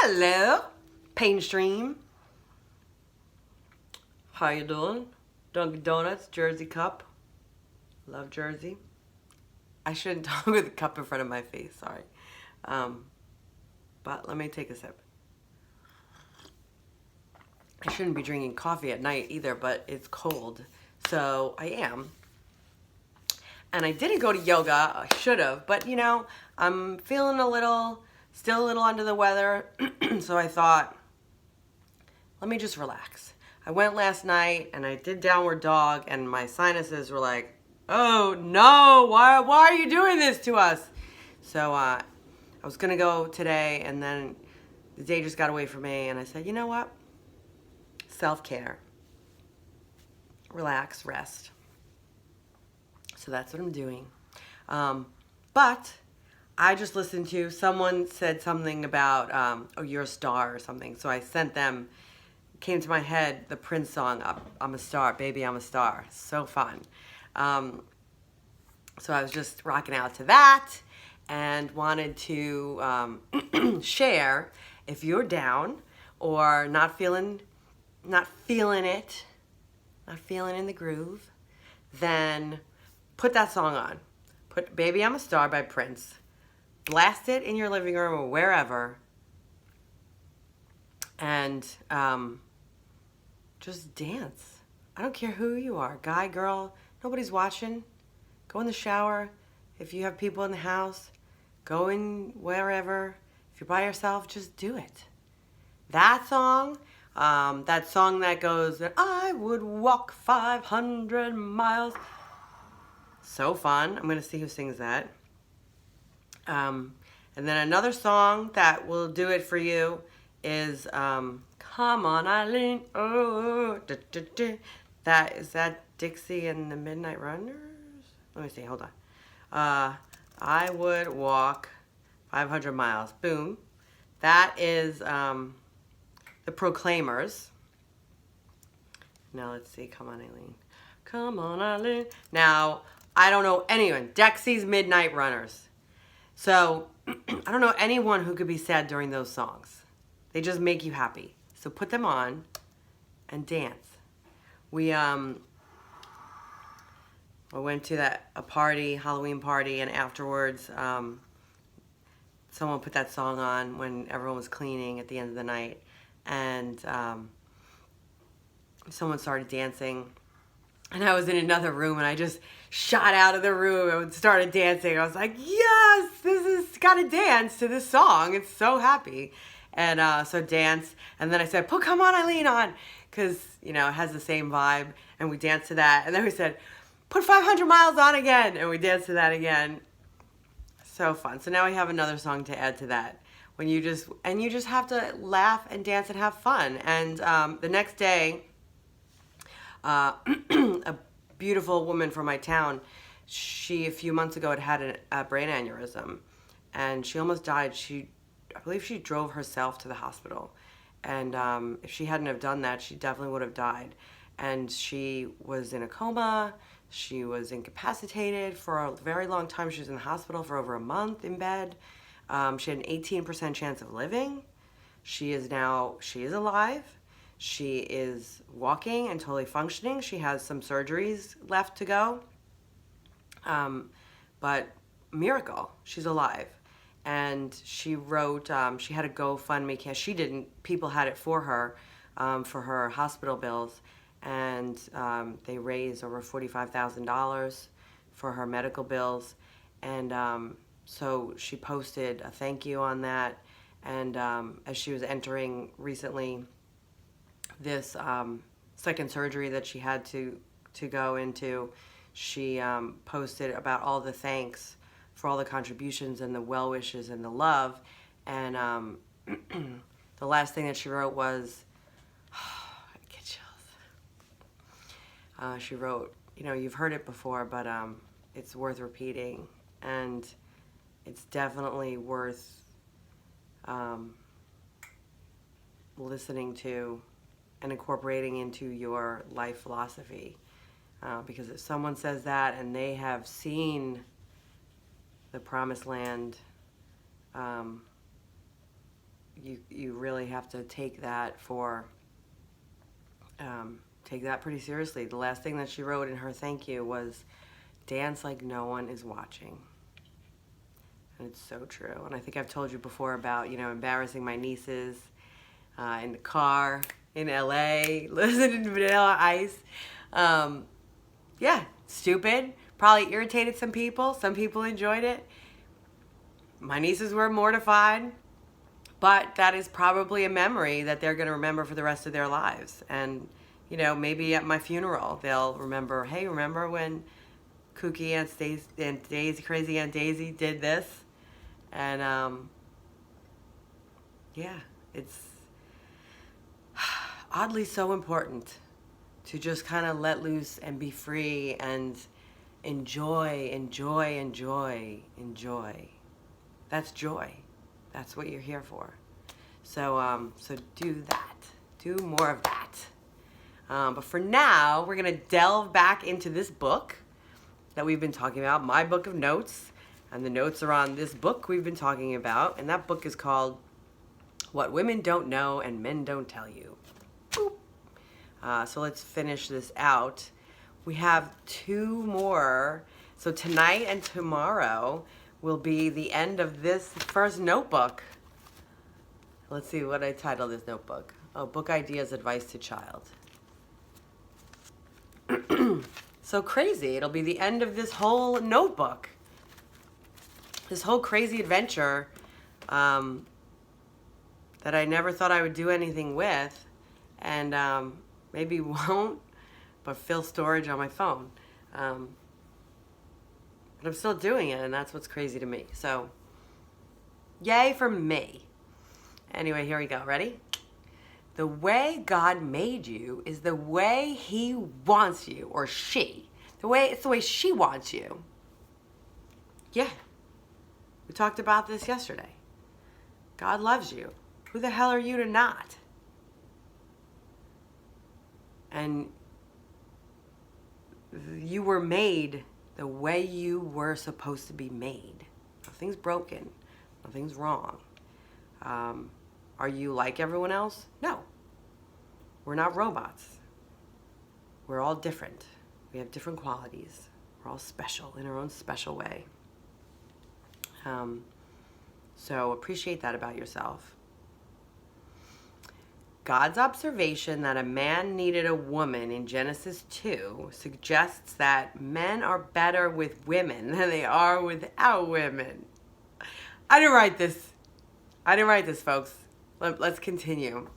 Hello, Painstream. How you doing? Dunkin' Donuts, Jersey cup. Love Jersey. I shouldn't talk with a cup in front of my face, sorry. But let me take a sip. I shouldn't be drinking coffee at night either, but it's cold, so I am. And I didn't go to yoga, I should have, but you know, I'm feeling still a little under the weather, so I thought, let me just relax. I went last night and I did downward dog and my sinuses were like, oh no, why are you doing this to us? So I was gonna go today and then the day just got away from me and I said, you know what? Self-care. Relax, rest. So that's what I'm doing. But I just listened to, someone said something about, oh, you're a star or something. So I sent them, came to my head, the Prince song, I'm a star, baby, I'm a star. So fun. So I was just rocking out to that and wanted to share, if you're down or not feeling in the groove, then put that song on. Put Baby I'm a Star by Prince. Blast it in your living room or wherever. And just dance. I don't care who you are, guy, girl, nobody's watching. Go in the shower. If you have people in the house, go in wherever. If you're by yourself, just do it. That song that goes, I would walk 500 miles. So fun. I'm going to see who sings that. And then another song that will do it for you is Come On Eileen. Oh, da, da, da. Is that Dixie and the Midnight Runners? Let me see. Hold on. I would walk 500 miles. Boom. That is the Proclaimers. Now let's see. Come on, Eileen. Come on, Eileen. Now, I don't know anyone. Dexy's Midnight Runners. So, I don't know anyone who could be sad during those songs. They just make you happy. So put them on and dance. We went to a party, Halloween party, and afterwards, someone put that song on when everyone was cleaning at the end of the night, and someone started dancing. And I was in another room, and I just shot out of the room and started dancing. I was like, yes, this is gotta dance to this song. It's so happy. And so dance. And then I said, put Come On Eileen on, because, you know, it has the same vibe. And we danced to that. And then we said, put 500 Miles on again. And we danced to that again. So fun. So now we have another song to add to that. When you just have to laugh and dance and have fun. And the next day, a beautiful woman from my town, a few months ago had a brain aneurysm, and she almost died. I believe she drove herself to the hospital, and if she hadn't have done that, she definitely would have died. And she was in a coma. She was incapacitated for a very long time. She was in the hospital for over a month in bed. She had an 18% chance of living. She is alive. She is walking and totally functioning. She has some surgeries left to go. But miracle, she's alive. And she wrote, she had a GoFundMe campaign. She didn't, people had it for her hospital bills. And they raised over $45,000 for her medical bills. And so she posted a thank you on that. And as she was entering recently this second surgery that she had to go into, she posted about all the thanks for all the contributions and the well wishes and the love. And the last thing that she wrote was, I get chills. She wrote, you know, you've heard it before, but it's worth repeating, and it's definitely worth listening to and incorporating into your life philosophy. Because if someone says that and they have seen the promised land, you really have to take that pretty seriously. The last thing that she wrote in her thank you was, "Dance like no one is watching." And it's so true. And I think I've told you before about, embarrassing my nieces in the car in LA, listening to Vanilla Ice. Yeah, stupid. Probably irritated some people. Some people enjoyed it. My nieces were mortified. But that is probably a memory that they're going to remember for the rest of their lives. And, maybe at my funeral, they'll remember, hey, remember when Kooky and Daisy, Crazy Aunt Daisy did this? And, yeah, it's oddly so important to just kind of let loose and be free and enjoy. That's joy. That's what you're here for. So do that. Do more of that. But for now, we're going to delve back into this book that we've been talking about, my book of notes. And the notes are on this book we've been talking about. And that book is called What Women Don't Know and Men Don't Tell You. Boop. So let's finish this out. We have 2 more. So tonight and tomorrow will be the end of this first notebook. Let's see what I titled this notebook. Oh, Book Ideas, Advice to Child. So crazy. It'll be the end of this whole notebook. This whole crazy adventure that I never thought I would do anything with, and maybe won't, but fill storage on my phone. But I'm still doing it, and that's what's crazy to me. So, yay for me. Anyway, here we go. Ready? The way God made you is the way He wants you, or she. It's the way she wants you. Yeah. We talked about this yesterday. God loves you. Who the hell are you to not? And you were made the way you were supposed to be made. Nothing's broken. Nothing's wrong. Are you like everyone else? No. We're not robots. We're all different. We have different qualities. We're all special in our own special way. So appreciate that about yourself. God's observation that a man needed a woman in Genesis 2 suggests that men are better with women than they are without women. I didn't write this, folks. Let's continue.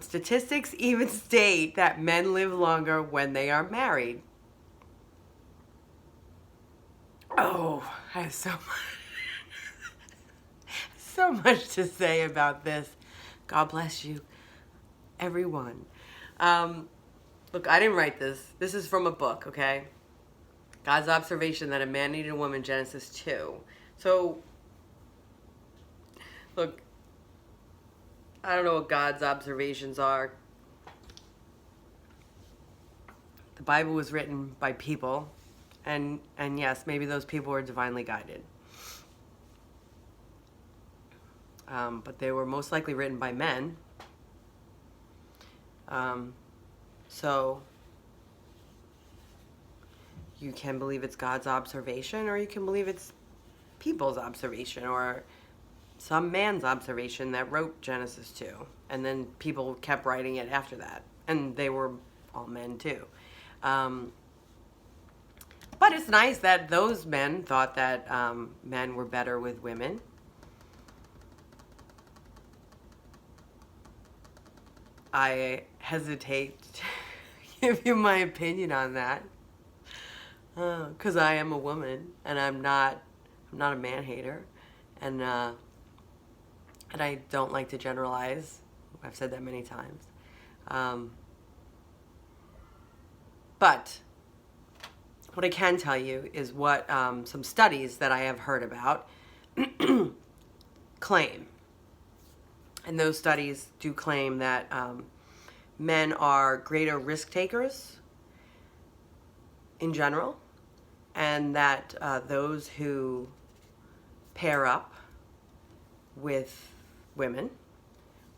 Statistics even state that men live longer when they are married. Oh, I have so much to say about this. God bless you, everyone. Look, I didn't write this. This is from a book, okay? God's observation that a man needed a woman, Genesis 2. So, look, I don't know what God's observations are. The Bible was written by people, and yes, maybe those people were divinely guided. But they were most likely written by men. So you can believe it's God's observation, or you can believe it's people's observation, or some man's observation that wrote Genesis 2. And then people kept writing it after that. And they were all men too. But it's nice that those men thought that men were better with women. I hesitate to give you my opinion on that, because I am a woman, and I'm not a man hater, and I don't like to generalize. I've said that many times. But what I can tell you is what some studies that I have heard about claim. And those studies do claim that men are greater risk takers in general, and that those who pair up with women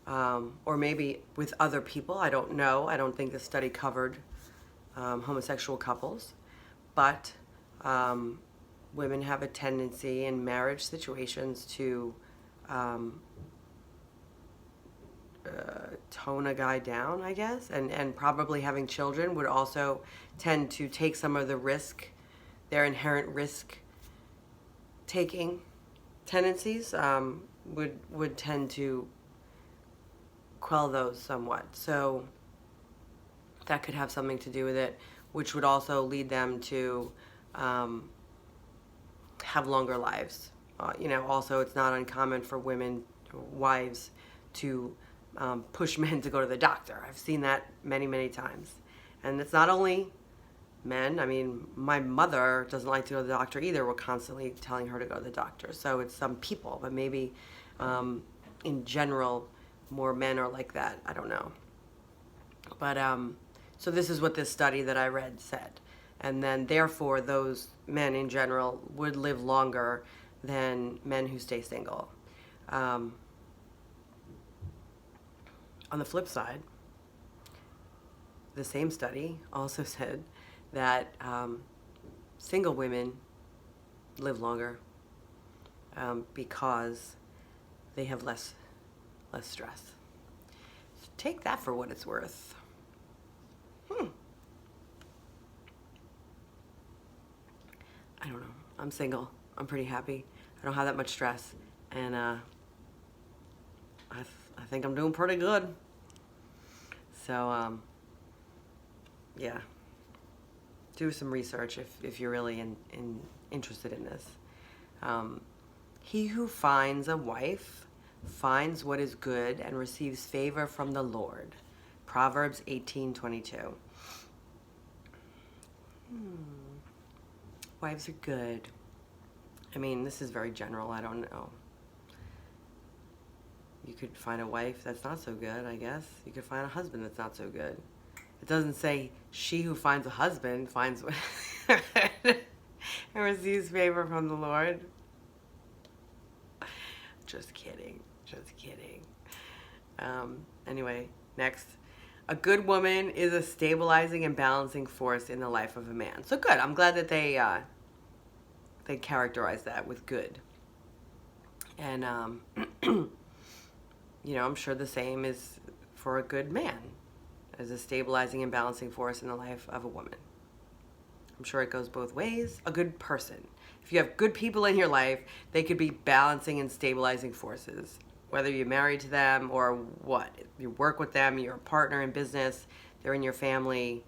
or maybe with other people. I don't know. I don't think the study covered homosexual couples, but women have a tendency in marriage situations to tone a guy down, I guess, and probably having children would also tend to take some of the risk, their inherent risk taking tendencies would tend to quell those somewhat. So that could have something to do with it, which would also lead them to have longer lives. Also it's not uncommon for women, wives, to push men to go to the doctor. I've seen that many, many times. And it's not only men. I mean, my mother doesn't like to go to the doctor either. We're constantly telling her to go to the doctor. So it's some people, but maybe in general, more men are like that. I don't know. But so this is what this study that I read said. And then therefore those men in general would live longer than men who stay single. On the flip side, the same study also said that single women live longer because they have less stress. So take that for what it's worth. I don't know. I'm single. I'm pretty happy. I don't have that much stress, and I think I'm doing pretty good. So yeah, do some research if you're really interested in this. He who finds a wife finds what is good and receives favor from the Lord. Proverbs 18:22. Wives are good. I mean, this is very general. I don't know. You could find a wife that's not so good, I guess. You could find a husband that's not so good. It doesn't say she who finds a husband finds what and receives favor from the Lord. Just kidding. Just kidding. Anyway, next. A good woman is a stabilizing and balancing force in the life of a man. So good. I'm glad that they characterize that with good. And I'm sure the same is for a good man, as a stabilizing and balancing force in the life of a woman. I'm sure it goes both ways. A good person. If you have good people in your life, they could be balancing and stabilizing forces. Whether you're married to them or what. You work with them, you're a partner in business, they're in your family.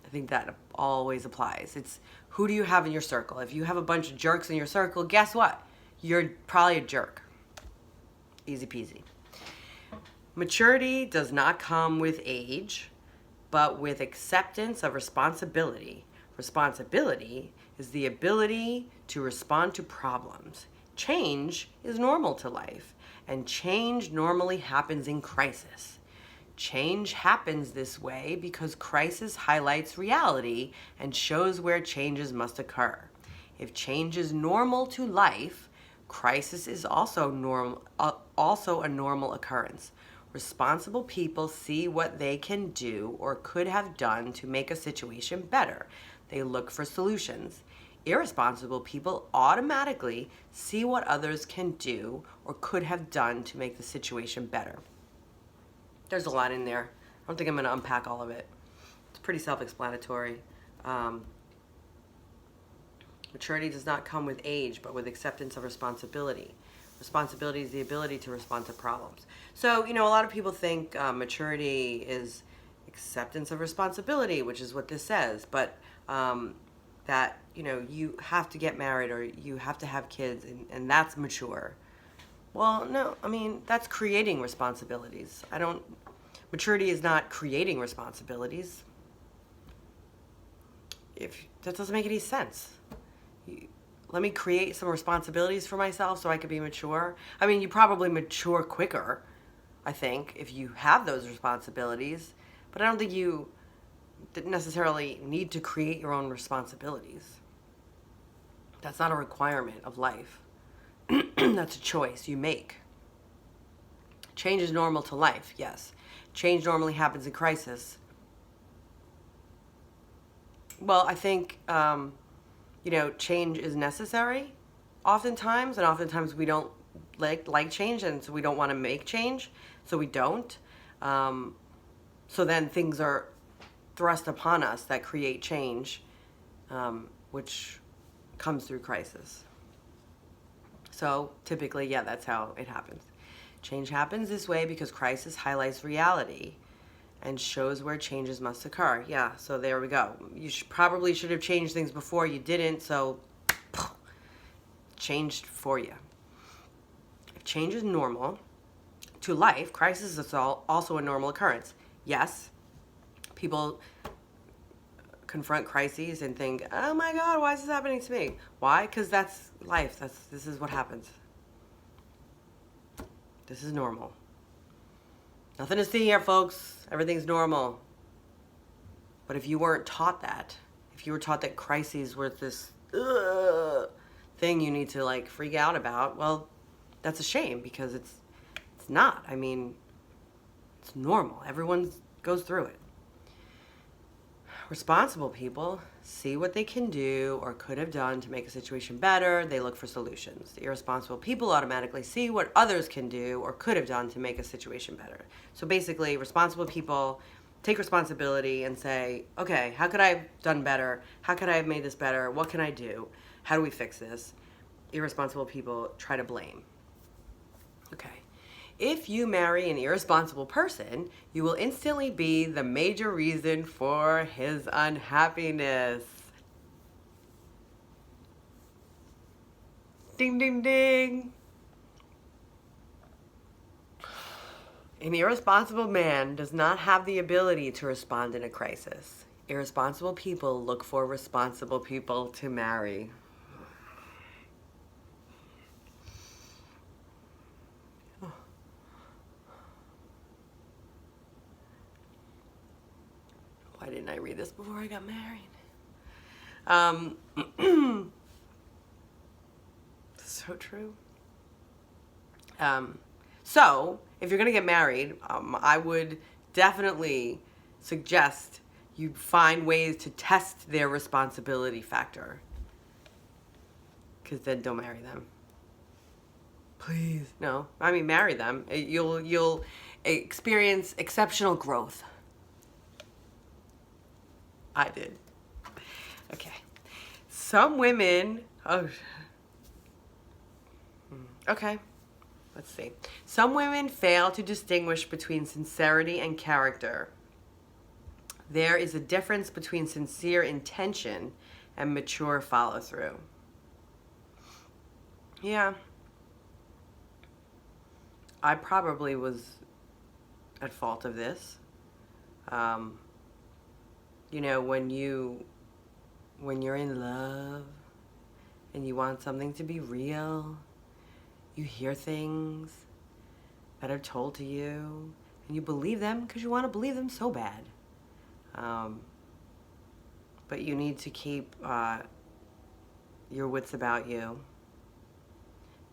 I think that always applies. It's who do you have in your circle? If you have a bunch of jerks in your circle, guess what? You're probably a jerk. Easy peasy. Maturity does not come with age, but with acceptance of responsibility. Responsibility is the ability to respond to problems. Change is normal to life, and change normally happens in crisis. Change happens this way because crisis highlights reality and shows where changes must occur. If change is normal to life, crisis is also a normal occurrence. Responsible people see what they can do or could have done to make a situation better. They look for solutions. Irresponsible people automatically see what others can do or could have done to make the situation better. There's a lot in there. I don't think I'm going to unpack all of it. It's pretty self-explanatory. Maturity does not come with age, but with acceptance of responsibility. Responsibility is the ability to respond to problems. So, a lot of people think maturity is acceptance of responsibility, which is what this says, but that, you have to get married or you have to have kids and that's mature. Well, no, that's creating responsibilities. Maturity is not creating responsibilities. That doesn't make any sense. Let me create some responsibilities for myself so I could be mature. You probably mature quicker, I think, if you have those responsibilities, but I don't think you necessarily need to create your own responsibilities. That's not a requirement of life. That's a choice you make. Change is normal to life, yes. Change normally happens in crisis. Well, I think, change is necessary oftentimes, and oftentimes we don't like change, and so we don't want to make change, so we don't. So then things are thrust upon us that create change, which comes through crisis. So typically, yeah, that's how it happens. Change happens this way because crisis highlights reality and shows where changes must occur. Yeah, so there we go. You probably should have changed things before. You didn't, so changed for you. If change is normal to life, crisis is also a normal occurrence. Yes, people confront crises and think, oh my God, why is this happening to me? Why? Because that's life. This is what happens. This is normal. Nothing to see here, folks. Everything's normal. But if you weren't taught that, if you were taught that crises were this thing you need to freak out about, well, that's a shame, because it's not. I mean, it's normal. Everyone goes through it. Responsible people see what they can do or could have done to make a situation better. They look for solutions. Irresponsible people automatically see what others can do or could have done to make a situation better. So basically, responsible people take responsibility and say, okay, how could I have done better? How could I have made this better? What can I do? How do we fix this? Irresponsible people try to blame. Okay. If you marry an irresponsible person, you will instantly be the major reason for his unhappiness. Ding, ding, ding. An irresponsible man does not have the ability to respond in a crisis. Irresponsible people look for responsible people to marry. Why didn't I read this before I got married? So true. So, if you're going to get married, I would definitely suggest you find ways to test their responsibility factor. Because then don't marry them. Please. No. I mean, marry them. You'll experience exceptional growth. I did. Okay. Some women... Okay. Let's see. Some women fail to distinguish between sincerity and character. There is a difference between sincere intention and mature follow-through. Yeah. I probably was at fault of this. When you're in love and you want something to be real, you hear things that are told to you and you believe them because you want to believe them so bad. But you need to keep your wits about you,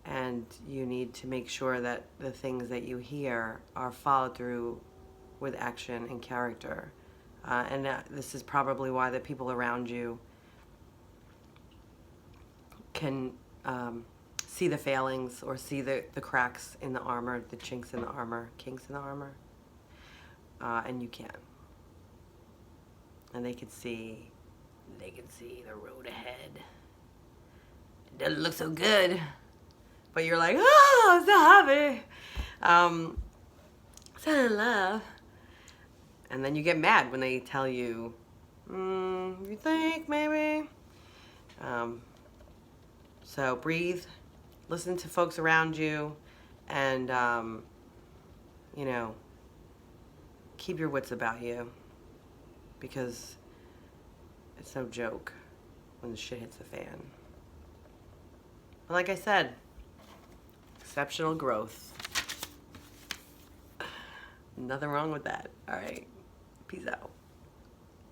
and you need to make sure that the things that you hear are followed through with action and character. And this is probably why the people around you can see the failings or see the cracks in the armor, the chinks in the armor, kinks in the armor, and you can't. And they can see the road ahead. It doesn't look so good, but you're like, oh, I'm so happy, so in love. And then you get mad when they tell you, you think maybe? So breathe, listen to folks around you, and, keep your wits about you, because it's no joke when the shit hits the fan. But like I said, exceptional growth. Nothing wrong with that. All right. Peace out.